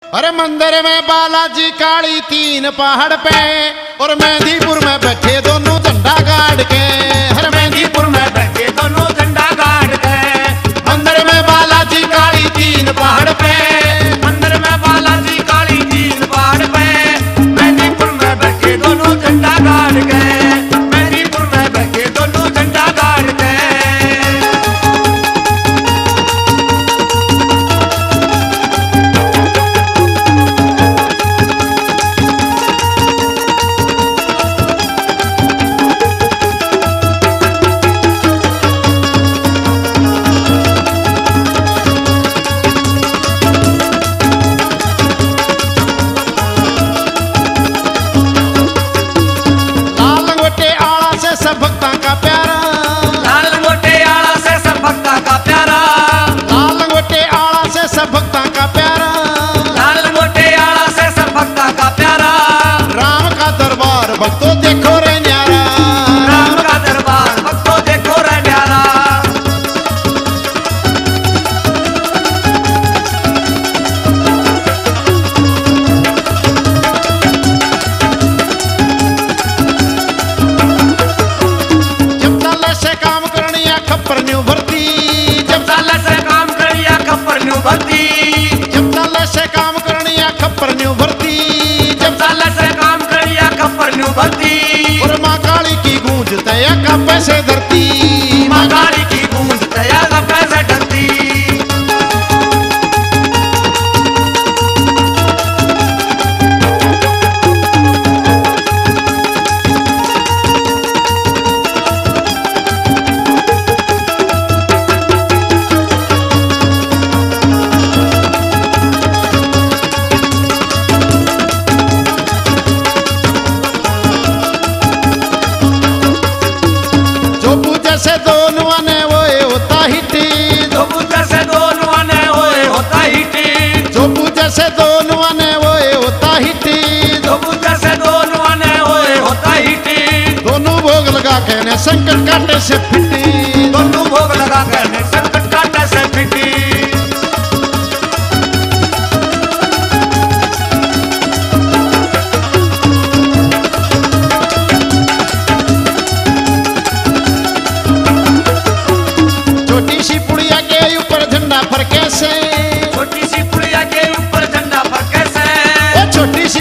अरे मंदिर में बालाजी काली तीन पहाड़ पे और मेहंदीपुर में बैठे दोनों झंडा गाड़ के। हर मेहंदीपुर में बैठे दोनों झंडा गाड़ के। मंदिर में बालाजी काली तीन पहाड़ पे। मंदिर में बालाजी काली तीन पहाड़ पे। मेहंदीपुर में बैठे दोनों झंडा गाड़ के। मेहंदीपुर में बैठे दोनों झंडा गाड़ के। सब भक्ता का प्यारा लाल लंगोटे आला से सब भक्ता का प्यारा। लाल लंगोटे आला से सब भक्ता का प्यारा। लाल लंगोटे आला से सब भक्ता का प्यारा। राम का दरबार भक्तों देखो रे न्यारा। राम का दरबार भक्तों देखो रे न्यारा। खप्पर न्यू भर्ती जब साल से काम करिया खप्पर न्यू भर्ती। जब साल से काम करनिया खप्पर न्यू भर्ती। जब साल से काम करिया खप्पर न्यू भर्ती। और माँ काली की गूंज तया का पैसे धरती। माँ काली की गूंज तया का पैसे धरती। जैसे दोनों ने वो होता हिटी। जो पूजा से दोनों ने वो होता हिटी। जो पूजा से दोनों ने वो होता हिटी। जो पूजा से दोनों ने वो होता हिटी। दोनों भोग लगा कहने संकट काटे से फिटी। दोनों भोग लगा कहने संकट काटे से फिटी। छोटी सी पुड़िया के ऊपर झंडा फरके से। छोटी सी पुड़िया के ऊपर झंडा फरके से। छोटी सी